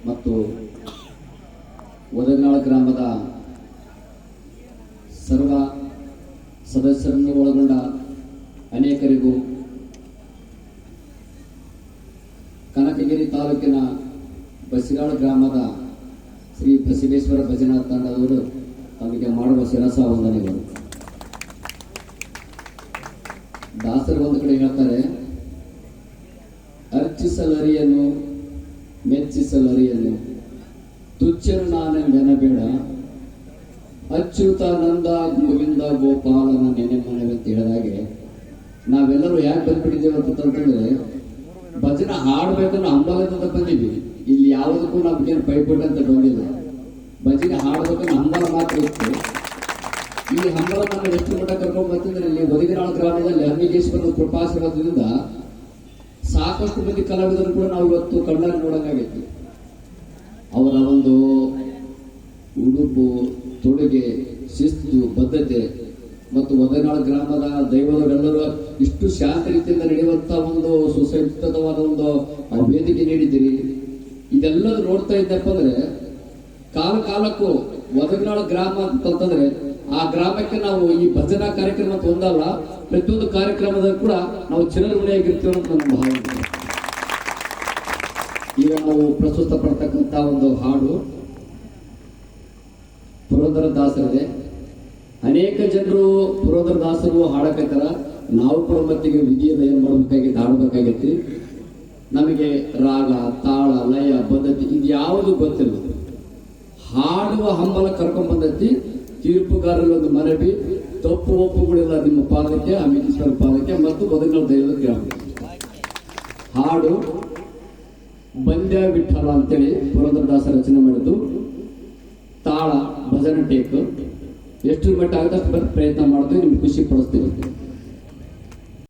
ಮತ್ತು ಒದಗನಾಳ ಗ್ರಾಮದ ಸರ್ವ ಸದಸ್ಯರನ್ನು ಒಳಗೊಂಡ ಅನೇಕರಿಗೂ ಕನಕಗಿರಿ ತಾಲೂಕಿನ ಬಸಿರಾಳ ಗ್ರಾಮದ ಶ್ರೀ ಬಸವೇಶ್ವರ ಭಜನಾ ತಂಡದವರು ತಮಗೆ ಮಾಡುವ ಶಿರಸ ವಂದನೆಗಳು. ದಾಸರು ಒಂದು ಕಡೆ ಹೇಳ್ತಾರೆ, ಅರ್ಚಿಸಲರಿಯನ್ನು ಮೆಚ್ಚಿಸಲರಿಯನ್ನು ತುಚ್ಚನು ನಾನೆನಬೇಡ, ಅಚ್ಯುತಾನಂದ ಗೋವಿಂದ ಗೋಪಾಲನ ನೆನೆ ಮನವಿ ಅಂತ ಹೇಳಿದಾಗೆ ನಾವೆಲ್ಲರೂ ಯಾಕೆ ಬಂದ್ಬಿಟ್ಟಿದ್ದೇವೆ ಅಂತಂದ್ರೆ, ಭಜನೆ ಹಾಡ್ಬೇಕನ್ನೋ ಹಂಬಲದಿಂದ ಬಂದಿದ್ದೀವಿ. ಇಲ್ಲಿ ಯಾವುದಕ್ಕೂ ನಮ್ಗೇನು ಪೈಪೋಟಿ ಅಂತ ಬಂದಿಲ್ಲ. ಭಜನೆ ಹಾಡ್ಬೇಕನ್ನೋ ಹಂಬಲ ಮಾತ್ರ ಇತ್ತು. ಈ ಹಂಬಲ ನಾನು ಎಷ್ಟು ಮಟ್ಟ ಕರ್ಕೊಂಡು ಬರ್ತಿದ್ರೆ, ಇಲ್ಲಿ ಒದಗಿನಾಳ ಗ್ರಾಮದಲ್ಲಿ ಹನ್ನಿಗೇಶ್ವರ ಕೃಪಾಶೀರ್ವಾದದಿಂದ ಸಾಕಷ್ಟು ಮಂದಿ ಕಲಾವಿದರು ಕೂಡ ನಾವು ಇವತ್ತು ಕಣ್ಣಾಗಿ ನೋಡಂಗಾಗೈತಿ. ಅವರ ಒಂದು ಉಡುಪು, ತೊಡುಗೆ, ಶಿಸ್ತು, ಬದ್ಧತೆ ಮತ್ತು ಒದಗಿನಾಳ ಗ್ರಾಮದ ದೈವದವರೆಲ್ಲರೂ ಇಷ್ಟು ಶಾಂತ ರೀತಿಯಿಂದ ನಡೆಯುವಂತಹ ಒಂದು ಸುಸಂಸ್ಕೃತವಾದ ಒಂದು ವೇದಿಕೆ ನೀಡಿದ್ದೀರಿ. ಇದೆಲ್ಲರೂ ನೋಡ್ತಾ ಇದ್ದಪ್ಪ ಅಂದ್ರೆ ಕಾಲ ಕಾಲಕ್ಕೂ ಒದಗಿನಾಳ ಗ್ರಾಮ ಅಂತಂದ್ರೆ ಆ ಗ್ರಾಮಕ್ಕೆ ನಾವು ಈ ಭಜನಾ ಕಾರ್ಯಕ್ರಮ ಅಂತ ಒಂದಲ್ಲ, ಪ್ರತಿಯೊಂದು ಕಾರ್ಯಕ್ರಮದಲ್ಲಿ ಕೂಡ ನಾವು ಚಿರಋಣಿಯಾಗಿರ್ತೀವಿ ಅಂತ ನನ್ನ ಭಾವನೆ. ಈಗ ನಾವು ಪ್ರಸ್ತುತ ಪಡ್ತಕ್ಕಂಥ ಒಂದು ಹಾಡು ಪುರಂದರ ದಾಸರೇ. ಅನೇಕ ಜನರು ಪುರಂದರ ದಾಸರು ಹಾಡಕತ್ತಾರ, ನಾವು ಕೂಡ ಮತ್ತಿಗೆ ವಿಧಿಯನ್ನು ಏನ್ ಮಾಡಬೇಕಾಗಿತ್ತು, ಹಾಡಬೇಕಾಗೈತಿ. ನಮಗೆ ರಾಗ, ತಾಳ, ಲಯ, ಬದ್ಧತೆ ಇದು ಯಾವುದು ಗೊತ್ತಿಲ್ಲ. ಹಾಡುವ ಹಂಬಲ ಕರ್ಕೊಂಡ್ ಬಂದೈತಿ. ತೀರ್ಪುಗಾರರಲ್ಲಿ ಒಂದು ಮನವಿ, ತಪ್ಪು ಒಪ್ಪುಗಳಿಲ್ಲ ನಿಮ್ಮ ಪಾದಕ್ಕೆ, ಅಮಿತೇಶ್ವರ ಪಾದಕ್ಕೆ ಮತ್ತು ಒದಗಿನಾಳ ದೈವದ ಗ್ರಾಮ. ಹಾಡು ಬಂದ್ಯ ವಿಠಲ ಅಂತೇಳಿ ಪುರಂದರದಾಸ ರಚನೆ ಮಾಡಿದ್ದು. ತಾಳ ಭಜನೆ ಟೇಕ್ ಎಷ್ಟು ಮಟ್ಟ ಆಗುತ್ತೆ ಅಷ್ಟು ಪ್ರಯತ್ನ ಮಾಡ್ತೀವಿ, ನಿಮ್ಗೆ ಖುಷಿ ಪಡಿಸ್ತೀವಿ.